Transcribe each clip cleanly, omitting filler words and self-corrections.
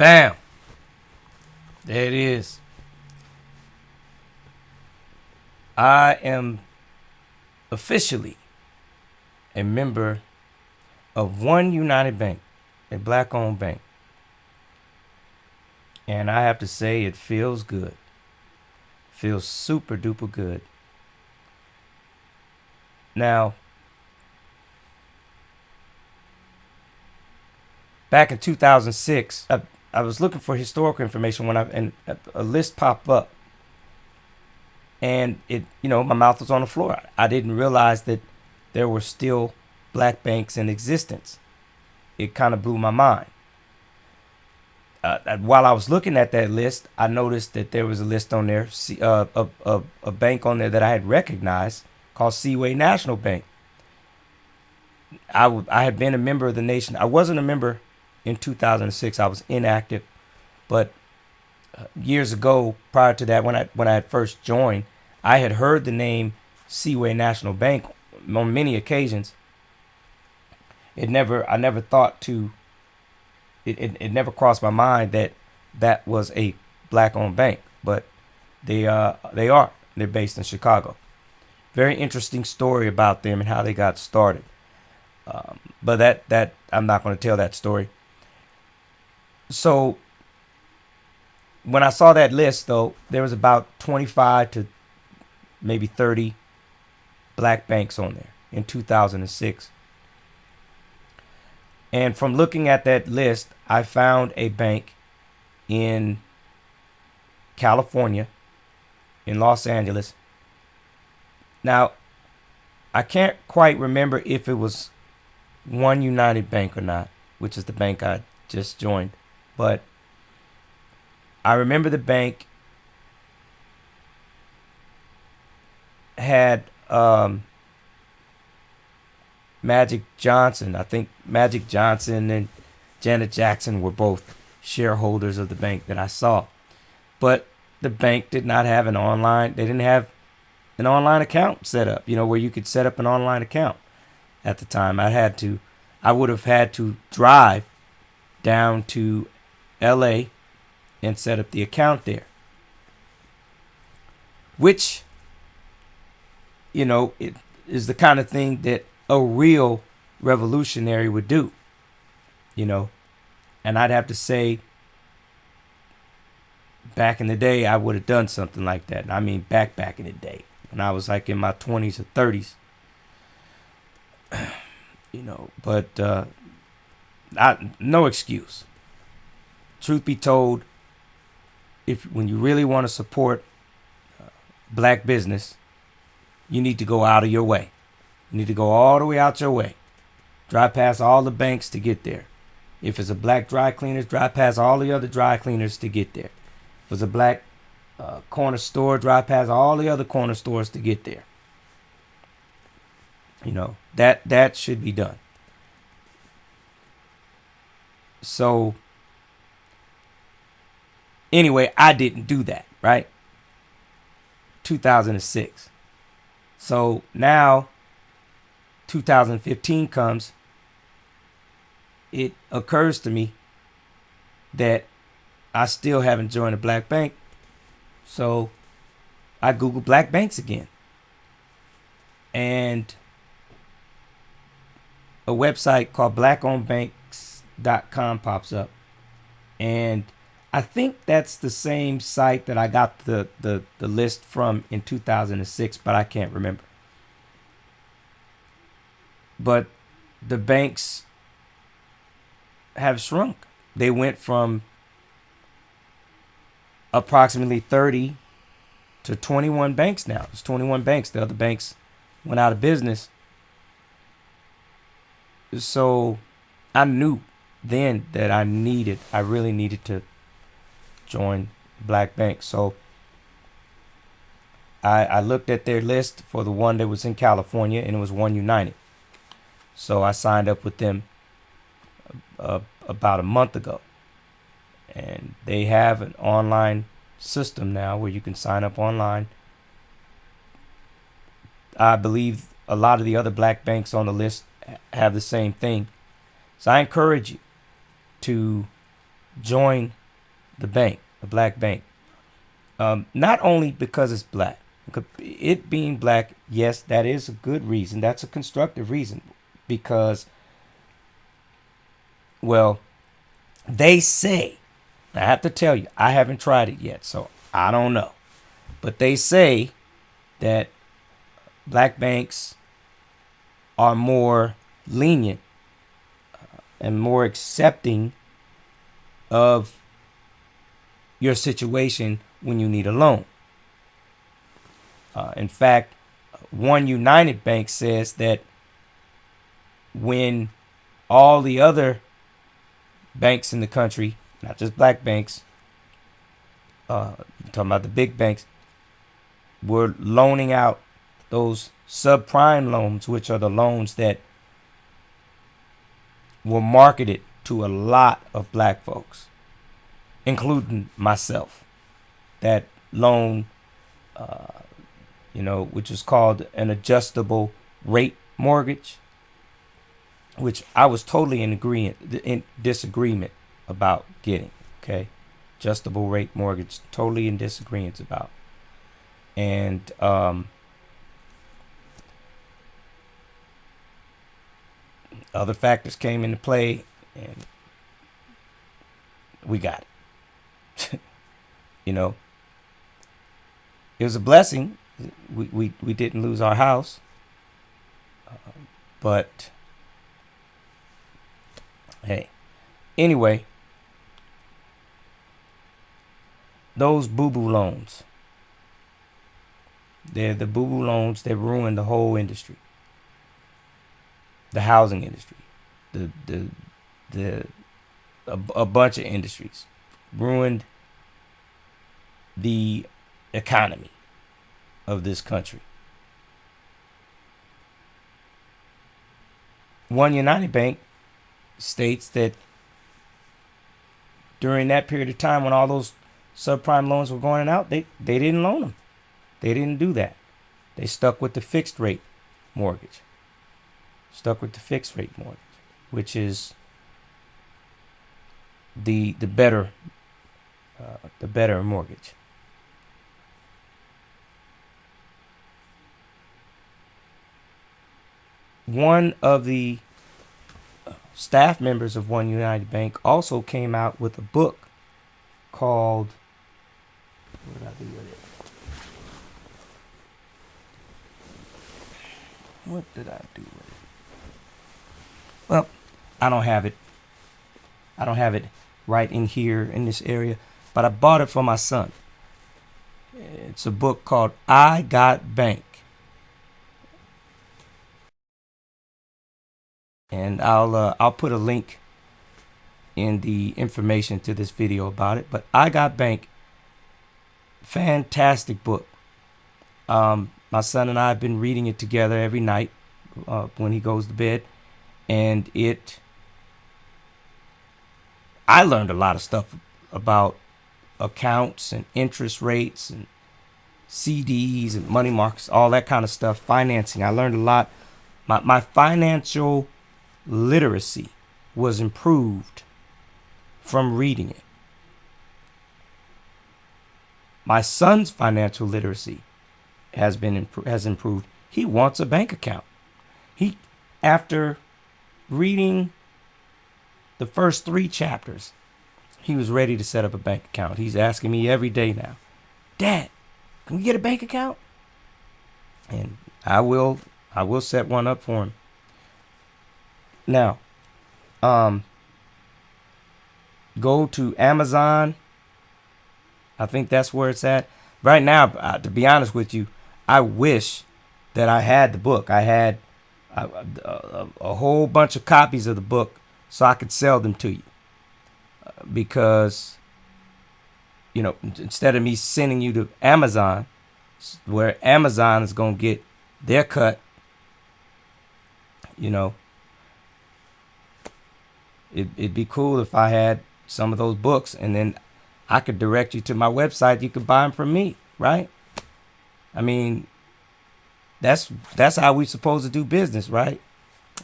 Bam. There it is. I am officially a member of One United Bank, a black-owned bank. And I have to say, it feels good. Feels super duper good. Now, back in 2006, I was looking for historical information and a list popped up. And my mouth was on the floor. I didn't realize that there were still black banks in existence. It kind of blew my mind. While I was looking at that list, I noticed that there was a list on there, a bank on there that I had recognized called Seaway National Bank. I had been a member of the nation. I wasn't a member in 2006. I was inactive, but years ago, prior to that, when I had first joined, I had heard the name Seaway National Bank on many occasions. I never thought to. It never crossed my mind that was a black-owned bank, but they are. They're based in Chicago. Very interesting story about them and how they got started. But that I'm not going to tell that story. So when I saw that list, though, there was about 25 to maybe 30 black banks on there in 2006. And from looking at that list, I found a bank in California, in Los Angeles. Now, I can't quite remember if it was One United Bank or not, which is the bank I just joined. But I remember the bank had Magic Johnson. I think Magic Johnson and Janet Jackson were both shareholders of the bank that I saw. But the bank did not have an online. They didn't have an online account set up, where you could set up an online account at the time. I would have had to drive down to LA and set up the account there. Which, it is the kind of thing that a real revolutionary would do, and I'd have to say back in the day, I would have done something like that. I mean, back in the day when I was like in my 20s or 30s, but no excuse. Truth be told, when you really want to support black business, you need to go out of your way. You need to go all the way out your way. Drive past all the banks to get there. If it's a black dry cleaners, drive past all the other dry cleaners to get there. If it's a black corner store, drive past all the other corner stores to get there. That should be done. So anyway, I didn't do that, right? 2006. So now 2015 comes, it occurs to me that I still haven't joined a black bank. So I Google black banks again. And a website called blackownedbanks.com pops up. And I think that's the same site that I got the list from in 2006, but I can't remember. But the banks have shrunk. They went from approximately 30 to 21 banks now. It's 21 banks. The other banks went out of business. So I knew then that I really needed to join black banks. So I looked at their list for the one that was in California, and it was One United. So I signed up with them about a month ago. And they have an online system now where you can sign up online. I believe a lot of the other black banks on the list have the same thing. So I encourage you to join the bank, the black bank. Not only because it's black. It being black, yes, that is a good reason. That's a constructive reason. Because, well, they say, I have to tell you, I haven't tried it yet, so I don't know. But they say that black banks are more lenient and more accepting of your situation when you need a loan. In fact, One United Bank says that when all the other banks in the country, not just black banks, I'm talking about the big banks, were loaning out those subprime loans, which are the loans that were marketed to a lot of black folks, including myself. That loan, which is called an adjustable rate mortgage, which I was totally in disagreement about getting. Okay, adjustable rate mortgage, totally in disagreement about, and other factors came into play, and we got it. It was a blessing. We didn't lose our house, but hey, anyway, those boo-boo loans, they're the boo-boo loans that ruined the whole industry, the housing industry, a bunch of industries, ruined the economy of this country. One United Bank states that during that period of time when all those subprime loans were going out, they didn't loan them. They didn't do that. They stuck with the fixed rate mortgage. Which is the better mortgage. One of the staff members of One United Bank also came out with a book called, what did I do with it? Well, I don't have it right in here in this area, but I bought it for my son. It's a book called I Got Bank. And I'll put a link in the information to this video about it. But I Got Bank, fantastic book. My son and I have been reading it together every night when he goes to bed, and I learned a lot of stuff about accounts and interest rates and CDs and money markets, all that kind of stuff, financing. I learned a lot. My financial literacy was improved from reading it. My son's financial literacy has improved. He wants a bank account. After reading the first 3 chapters, he was ready to set up a bank account. He's asking me every day now, Dad, can we get a bank account? And I will set one up for him. Now, go to Amazon. I think that's where it's at. Right now, to be honest with you, I wish that I had the book. I had a whole bunch of copies of the book so I could sell them to you. Because, instead of me sending you to Amazon, where Amazon is going to get their cut, it'd be cool if I had some of those books, and then I could direct you to my website. You could buy them from me, right? I mean, that's how we're supposed to do business, right?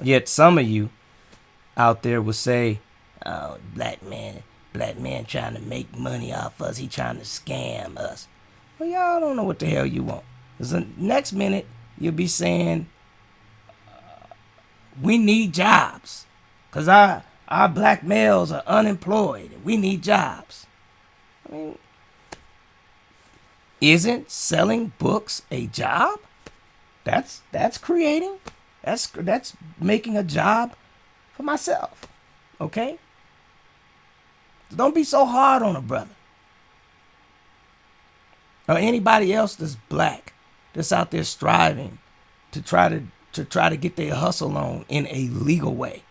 Yet some of you out there will say, "Oh, black black man trying to make money off us. He trying to scam us. Well, y'all don't know what the hell you want. Because the next minute, you'll be saying, we need jobs. Because our black males are unemployed. And we need jobs. I mean, isn't selling books a job? That's creating. That's making a job for myself. Okay? Don't be so hard on a brother. Or anybody else that's black, that's out there striving to try to get their hustle on in a legal way.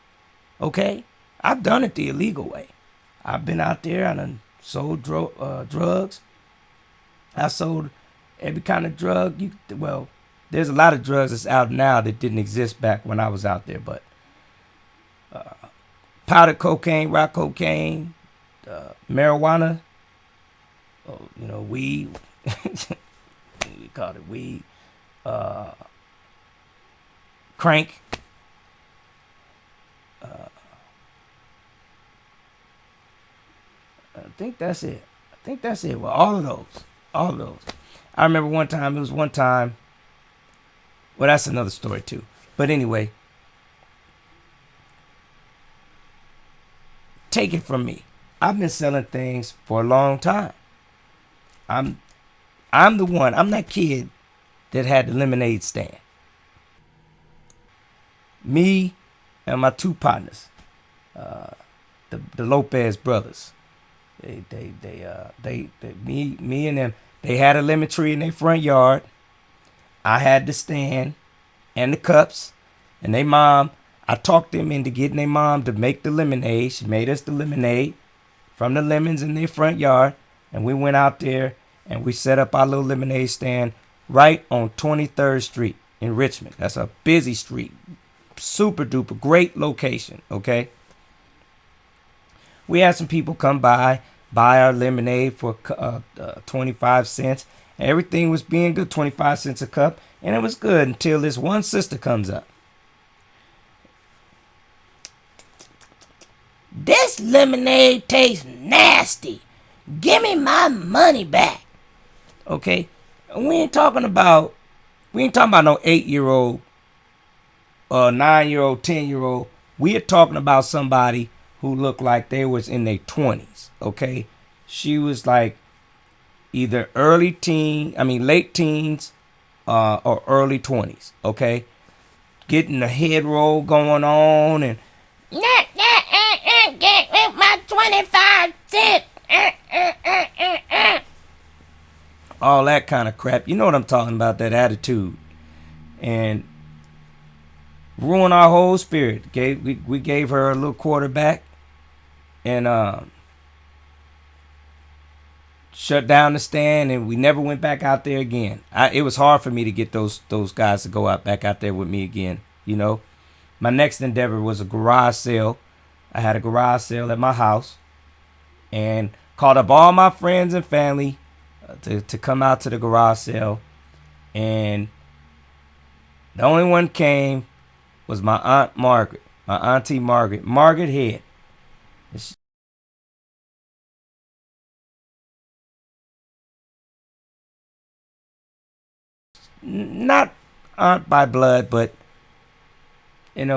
Okay? I've done it the illegal way. I've been out there, I done sold drugs. I sold every kind of drug. Well, there's a lot of drugs that's out now that didn't exist back when I was out there, but powdered cocaine, rock cocaine, marijuana, weed. We called it weed. Crank. I think that's it. Well, all of those. I remember one time, well, that's another story too. But anyway, take it from me. I've been selling things for a long time. I'm that kid that had the lemonade stand. Me and my two partners, the Lopez brothers. Me and them, they had a lemon tree in their front yard. I had the stand and the cups, and they mom, I talked them into getting their mom to make the lemonade. She made us the lemonade from the lemons in their front yard, and we went out there and we set up our little lemonade stand right on 23rd Street in Richmond. That's a busy street. Super duper great location, okay? We had some people come buy our lemonade for 25 cents. Everything was being good, 25 cents a cup, and it was good until this one sister comes up. This lemonade tastes nasty. Give me my money back. Okay? We ain't talking about no 8-year-old, 9-year-old, 10-year-old. We are talking about somebody who looked like they was in their 20s. Okay? She was like either late teens or early 20s. Okay? Getting the head roll going on and get my 25 cents. All that kind of crap. You know what I'm talking about, that attitude. And ruin our whole spirit. We gave her a little quarterback and shut down the stand, and we never went back out there again. It was hard for me to get those guys to go back out there with me again. You know, my next endeavor was a garage sale. I had a garage sale at my house and called up all my friends and family to come out to the garage sale, and the only one came was my auntie Margaret Head. Not aunt by blood, but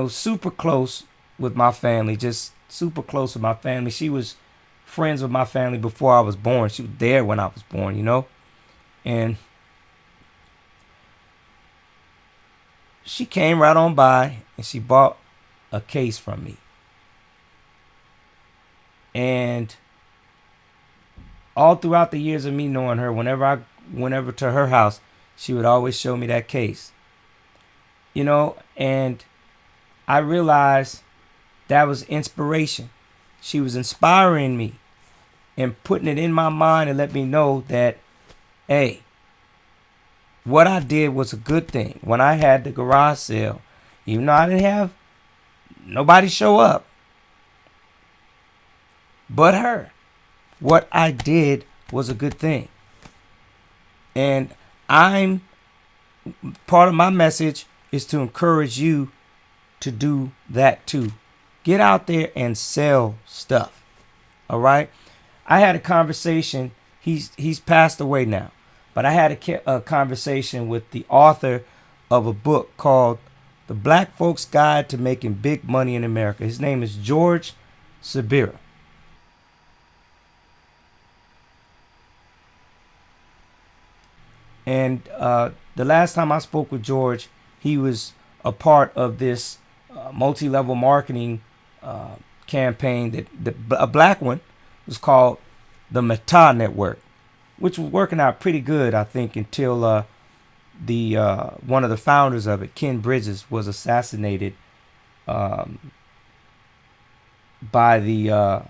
super close with my family, just super close with my family. She was friends with my family before I was born. She was there when I was born, and she came right on by and she bought a case from me. And all throughout the years of me knowing her, whenever I went over to her house, she would always show me that case. And I realized that was inspiration. She was inspiring me and putting it in my mind and let me know that, hey, what I did was a good thing. When I had the garage sale, even though I didn't have nobody show up but her, what I did was a good thing. And part of my message is to encourage you to do that too. Get out there and sell stuff. All right. I had a conversation. He's passed away now, but I had a conversation with the author of a book called The Black Folks Guide to Making Big Money in America. His name is George Subira. And the last time I spoke with George, he was a part of this multi-level marketing campaign that a black one was called the Meta Network, which was working out pretty good, I think, until the one of the founders of it, Ken Bridges, was assassinated by the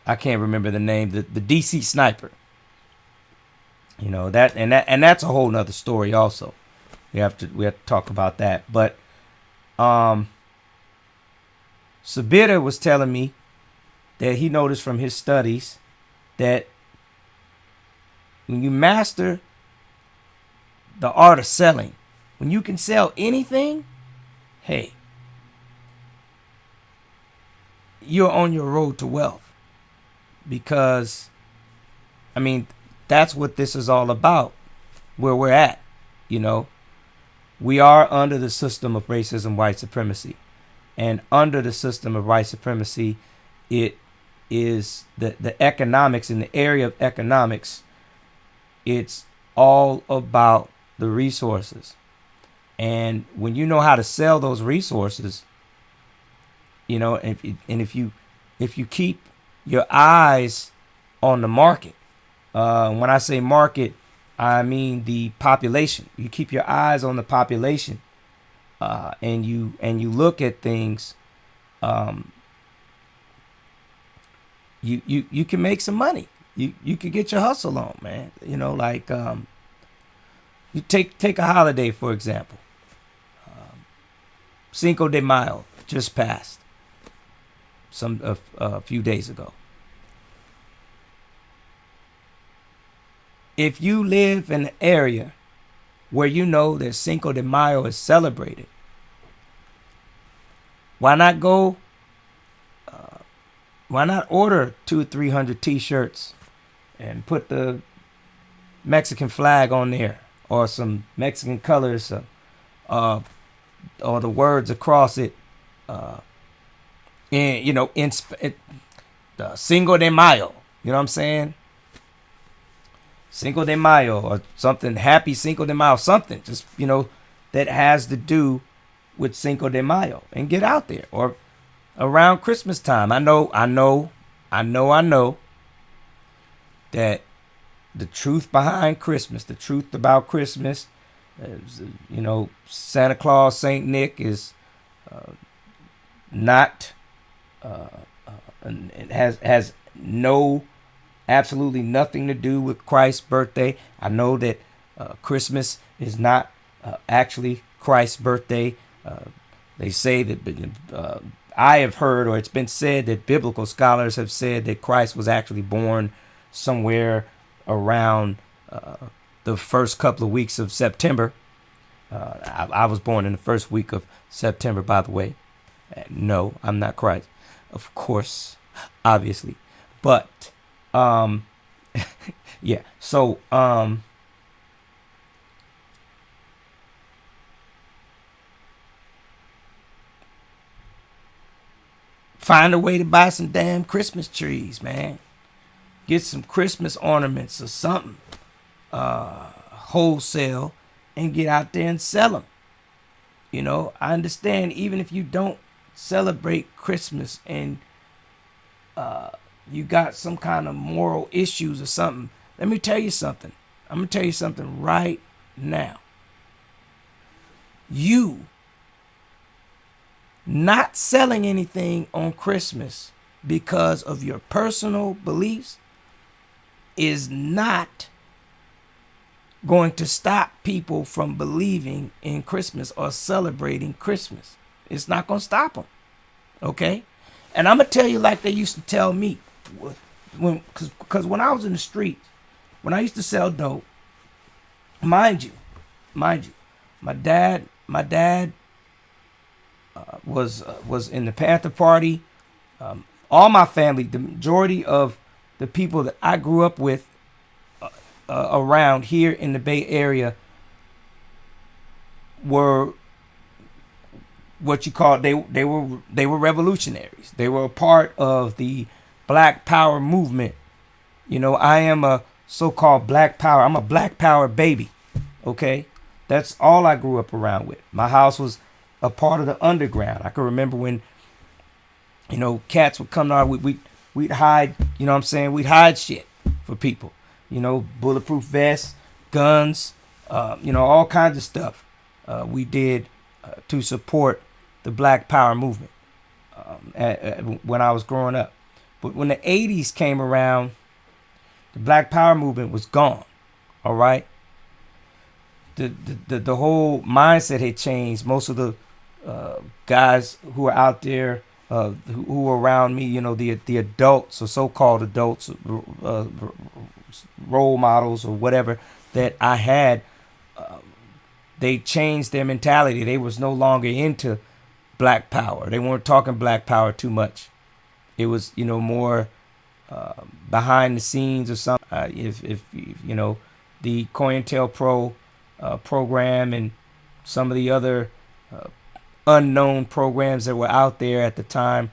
I can't remember the name, the DC sniper. You know, that's a whole nother story also. We have to talk about that. But Subira was telling me that he noticed from his studies that when you master the art of selling, when you can sell anything, hey, you're on your road to wealth. Because, I mean, that's what this is all about, where we're at. You know, we are under the system of racism, white supremacy. And under the system of white supremacy, it is the economics, in the area of economics, it's all about the resources. And when you know how to sell those resources, you know, and if you keep your eyes on the market, when I say market, I mean the population. You keep your eyes on the population, and you look at things. You can make some money. You can get your hustle on, man. You know, like you take a holiday, for example. Cinco de Mayo just passed a few days ago. If you live in an area where you know that Cinco de Mayo is celebrated, why not go? Why not order 200 or 300 T-shirts and put the Mexican flag on there, or some Mexican colors, or the words across it, in the Cinco de Mayo. You know what I'm saying? Cinco de Mayo, or something, happy Cinco de Mayo, something just, that has to do with Cinco de Mayo, and get out there. Or around Christmas time. I know that the truth behind Christmas, the truth about Christmas, Santa Claus, Saint Nick is not, it has absolutely nothing to do with Christ's birthday. I know that Christmas is not actually Christ's birthday. They say that I have heard, or it's been said, that biblical scholars have said that Christ was actually born somewhere around the first couple of weeks of September. I was born in the first week of September, by the way. No, I'm not Christ, of course, obviously. But yeah, so find a way to buy some damn Christmas trees, man. Get some Christmas ornaments or something, wholesale, and get out there and sell them. I understand, even if you don't celebrate Christmas and you got some kind of moral issues or something. Let me tell you something. I'm going to tell you something right now. You not selling anything on Christmas because of your personal beliefs is not going to stop people from believing in Christmas or celebrating Christmas. It's not going to stop them. Okay? And I'm going to tell you like they used to tell me. Because when I was in the streets, when I used to sell dope, mind you, my dad was in the Panther Party. All my family, the majority of the people that I grew up with around here in the Bay Area were what you call they were revolutionaries. They were a part of the Black Power movement. You know, I am a so-called Black Power. I'm a Black Power baby. Okay, that's all I grew up around with. My house was a part of the underground. I can remember when, you know, cats would come to our, we'd hide. You know what I'm saying? We'd hide shit for people. You know, bulletproof vests, guns, you know, all kinds of stuff. We did to support the Black Power movement when I was growing up. But when the 80s came around, the Black Power movement was gone. All right. The whole mindset had changed. Most of the guys who were out there, who were around me, you know, the adults or so-called adults, role models or whatever that I had, they changed their mentality. They was no longer into Black Power. They weren't talking Black Power too much. It was, you know, more behind the scenes or something. If you know, the COINTELPRO program and some of the other unknown programs that were out there at the time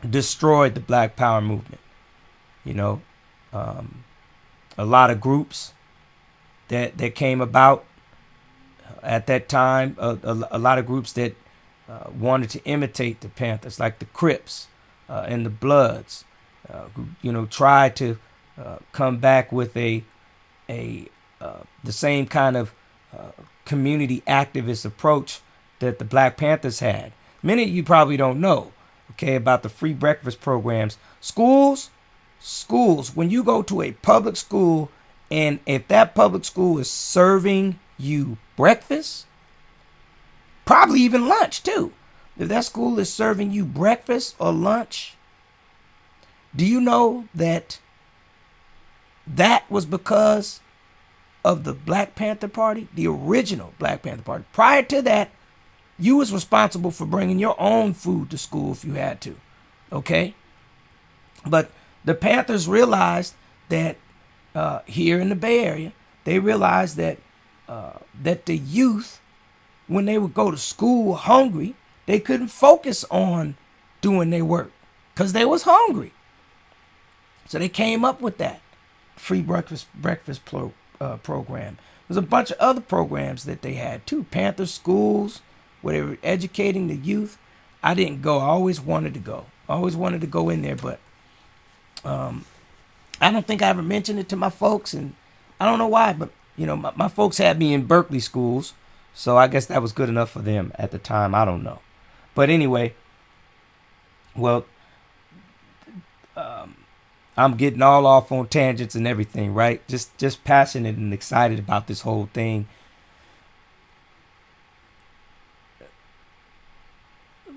destroyed the Black Power movement. You know, a lot of groups that came about at that time, a lot of groups that wanted to imitate the Panthers, like the Crips and the Bloods, who, you know, tried to come back with the same kind of community activist approach that the Black Panthers had. Many of you probably don't know, okay, about the free breakfast programs. Schools, when you go to a public school, and if that public school is serving you breakfast, probably even lunch too. If that school is serving you breakfast or lunch, do you know that was because of the Black Panther Party, the original Black Panther Party? Prior to that, you was responsible for bringing your own food to school if you had to, okay? But the Panthers realized that here in the Bay Area, they realized that that the youth, when they would go to school hungry, they couldn't focus on doing their work because they was hungry. So they came up with that free breakfast program. There's a bunch of other programs that they had too. Panther schools, where they were educating the youth. I didn't go. I always wanted to go. I always wanted to go in there, but I don't think I ever mentioned it to my folks, and I don't know why, but you know, my folks had me in Berkeley schools, so I guess that was good enough for them at the time. I don't know. But anyway, well, I'm getting all off on tangents and everything, right? Just passionate and excited about this whole thing.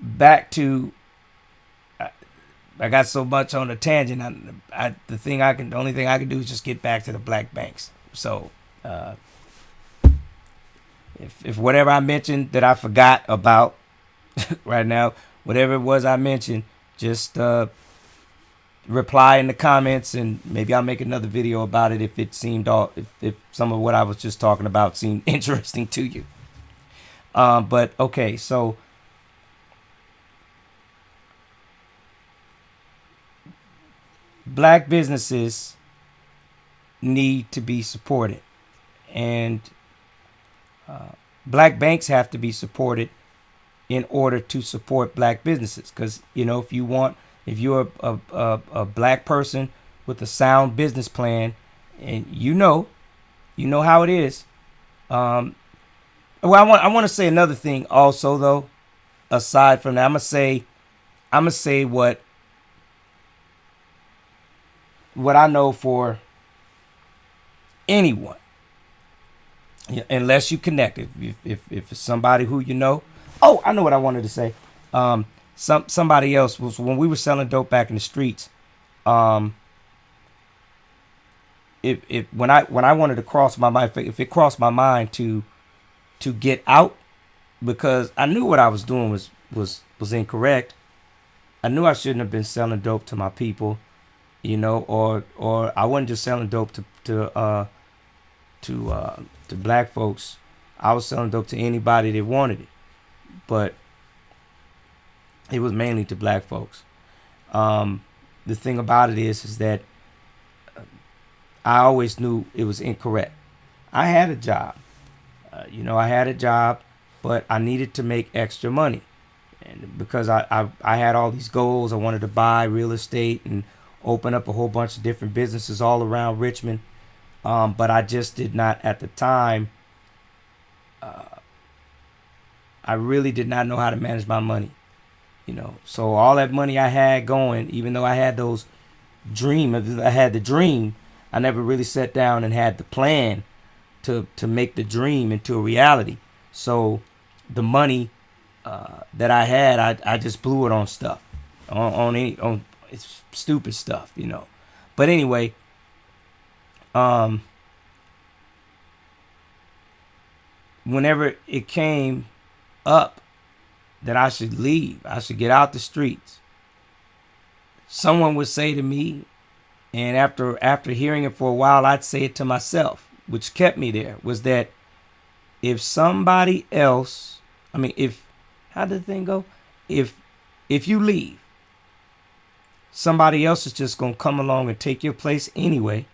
Back to, I got so much on a tangent. The only thing I can do is just get back to the black banks. So, if whatever I mentioned that I forgot about right now, whatever it was I mentioned, just reply in the comments, and maybe I'll make another video about it if it seemed if some of what I was just talking about seemed interesting to you. But okay, so black businesses need to be supported, and black banks have to be supported in order to support black businesses. Because, you know, if you're a black person with a sound business plan, and you know how it is. Well, I want to say another thing also, though. Aside from that, I'm gonna say what I know for anyone, unless you connect. If it's somebody who you know. Oh, I know what I wanted to say. Somebody else was, when we were selling dope back in the streets. When I wanted to cross my mind, if it crossed my mind to get out because I knew what I was doing was incorrect. I knew I shouldn't have been selling dope to my people, or I wasn't just selling dope to black folks. I was selling dope to anybody that wanted it, but it was mainly to black folks. The thing about it is that I always knew it was incorrect. I had a job, I had a job, but I needed to make extra money, and because I had all these goals, I wanted to buy real estate and open up a whole bunch of different businesses all around Richmond. But I just did not at the time. I really did not know how to manage my money, So all that money I had going, even though I had I had the dream, I never really sat down and had the plan to make the dream into a reality. So the money that I had, I just blew it on stuff, on it's stupid stuff, But anyway, whenever it came up that I should leave, I should get out the streets, someone would say to me, and after hearing it for a while, I'd say it to myself, which kept me there, was that if somebody else, how did the thing go? If you leave, somebody else is just going to come along and take your place anyway,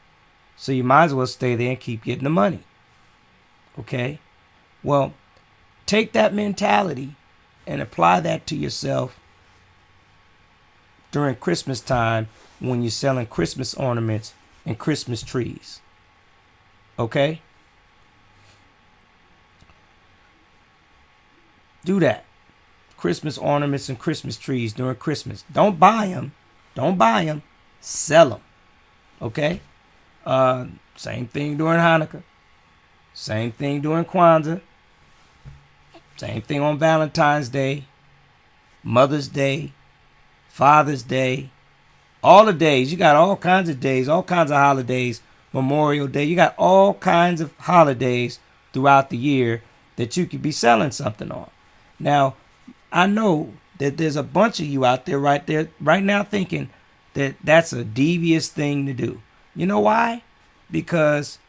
so you might as well stay there and keep getting the money. Okay? Well, take that mentality and apply that to yourself during Christmas time when you're selling Christmas ornaments and Christmas trees. Okay? Do that. Christmas ornaments and Christmas trees during Christmas. Don't buy them. Don't buy them. Sell them. Okay? Same thing during Hanukkah. Same thing during Kwanzaa. Same thing on Valentine's Day, Mother's Day, Father's Day, all the days. You got all kinds of days, all kinds of holidays, Memorial Day. You got all kinds of holidays throughout the year that you could be selling something on. Now, I know that there's a bunch of you out there right now thinking that that's a devious thing to do. You know why? Because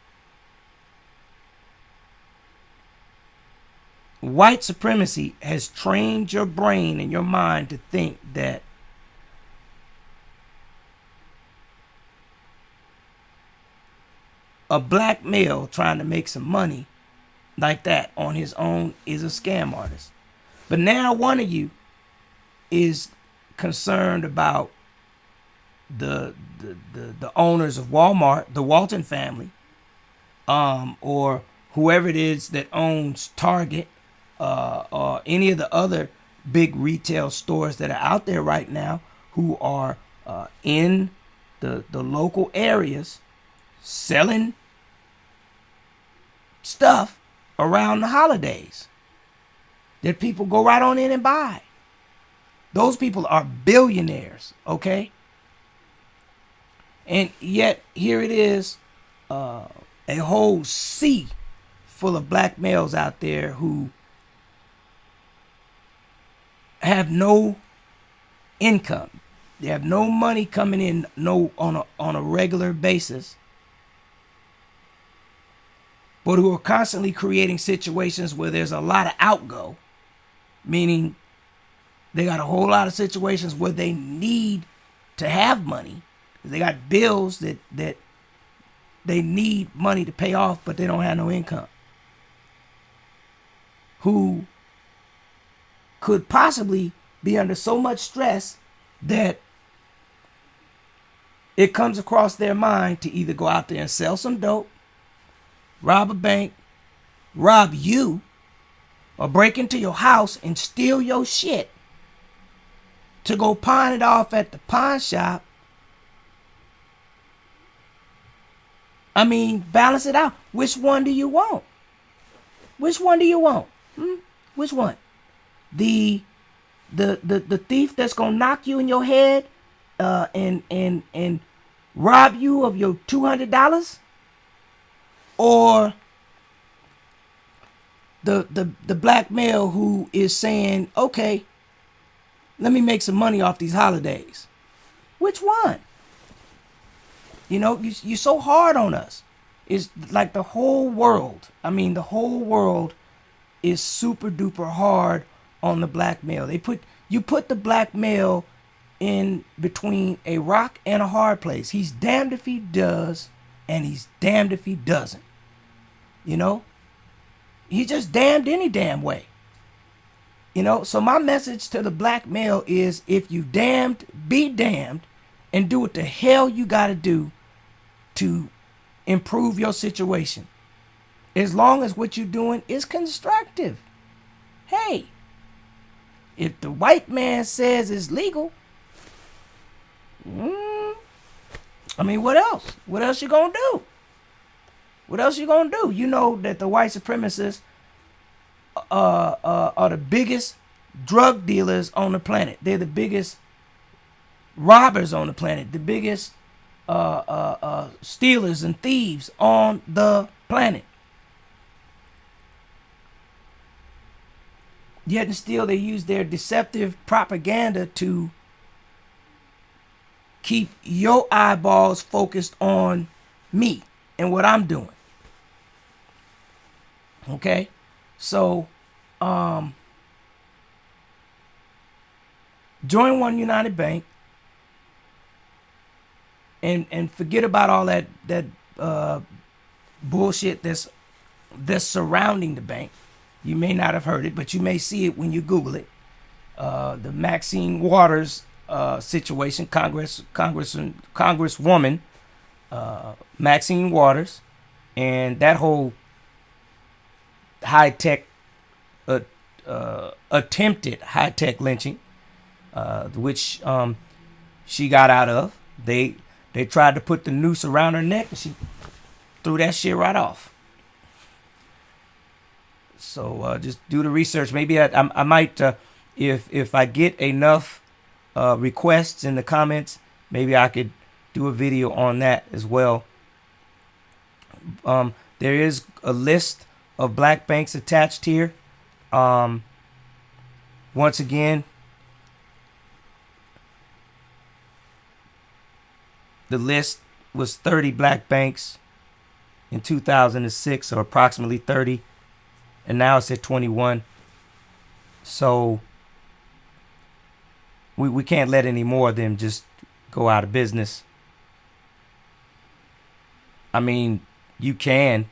white supremacy has trained your brain and your mind to think that a black male trying to make some money like that on his own is a scam artist. But now one of you is concerned about the owners of Walmart, the Walton family, or whoever it is that owns Target, or any of the other big retail stores that are out there right now, who are in the local areas selling stuff around the holidays that people go right on in and buy. Those people are billionaires, okay? And yet here it is, a whole sea full of black males out there who have no income. They have no money coming in on a regular basis, but who are constantly creating situations where there's a lot of outgo, meaning they got a whole lot of situations where they need to have money. They got bills that they need money to pay off, but they don't have no income. Who could possibly be under so much stress that it comes across their mind to either go out there and sell some dope, rob a bank, rob you, or break into your house and steal your shit to go pawn it off at the pawn shop. I mean, balance it out. Which one do you want? Which one do you want? Which one? The thief that's gonna knock you in your head and rob you of your $200, or the black male who is saying, okay, let me make some money off these holidays. Which one? You know, you're so hard on us. It's like the whole world. I mean, the whole world is super duper hard on the black male. You put the black male in between a rock and a hard place. He's damned if he does, and he's damned if he doesn't. You know? He's just damned any damn way. You know? So my message to the black male is, if you damned, be damned, and do what the hell you gotta do to improve your situation. As long as what you're doing is constructive. Hey, if the white man says it's legal, I mean, what else? What else you gonna do? What else you gonna do? You know that the white supremacists are the biggest drug dealers on the planet. They're the biggest robbers on the planet. The biggest stealers and thieves on the planet. Yet and still they use their deceptive propaganda to keep your eyeballs focused on me and what I'm doing. Okay? So, join One United Bank and forget about all that bullshit that's surrounding the bank. You may not have heard it, but you may see it when you Google it. The Maxine Waters situation, Congresswoman Maxine Waters, and that whole high-tech attempted high-tech lynching, which she got out of. They tried to put the noose around her neck, and she threw that shit right off. So just do the research. Maybe I might, if I get enough requests in the comments, maybe I could do a video on that as well. There is a list of black banks attached here. Once again, the list was 30 black banks in 2006, or approximately 30. And now it's at 21. So we can't let any more of them just go out of business. I mean, you can,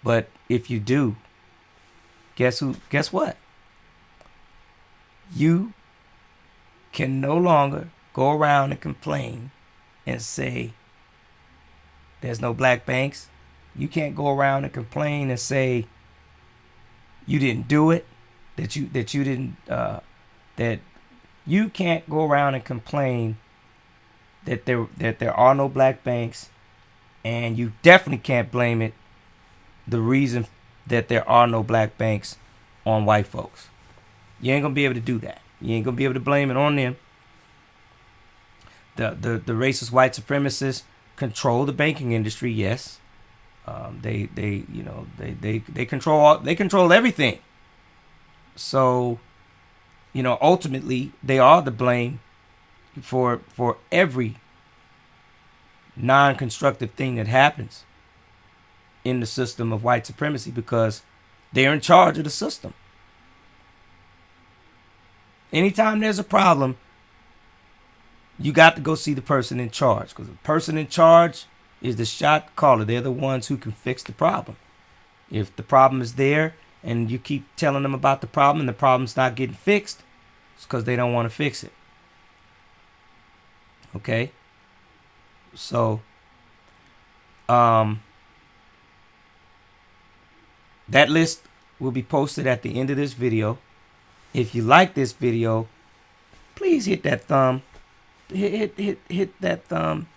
but if you do, guess what? You can no longer go around and complain and say there's no black banks. You can't go around and complain and say you didn't do it, that you didn't, that you can't go around and complain that there are no black banks, and you definitely can't blame it, the reason that there are no black banks, on white folks. You ain't gonna be able to do that. You ain't gonna be able to blame it on them. The racist white supremacists control the banking industry, yes. They control everything. So, ultimately they are to blame for every non-constructive thing that happens in the system of white supremacy, because they're in charge of the system. Anytime there's a problem, you got to go see the person in charge, because the person in charge is the shot caller. They're the ones who can fix the problem. If the problem is there and you keep telling them about the problem and the problem's not getting fixed, it's because they don't want to fix it. Okay? So, that list will be posted at the end of this video. If you like this video, please hit that thumb. Hit that thumb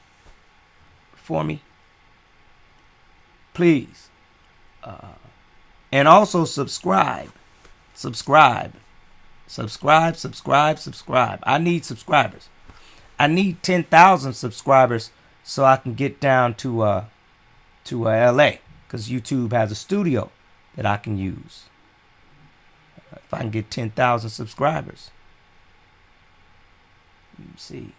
for me, please. And also subscribe. I need subscribers. I need 10,000 subscribers so I can get down to LA, because YouTube has a studio that I can use. If I can get 10,000 subscribers. Let me see.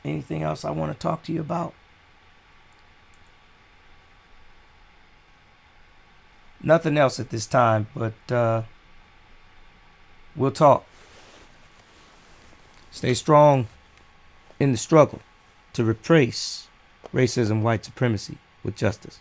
Anything else I want to talk to you about? Nothing else at this time, but we'll talk. Stay strong in the struggle to replace racism, white supremacy with justice.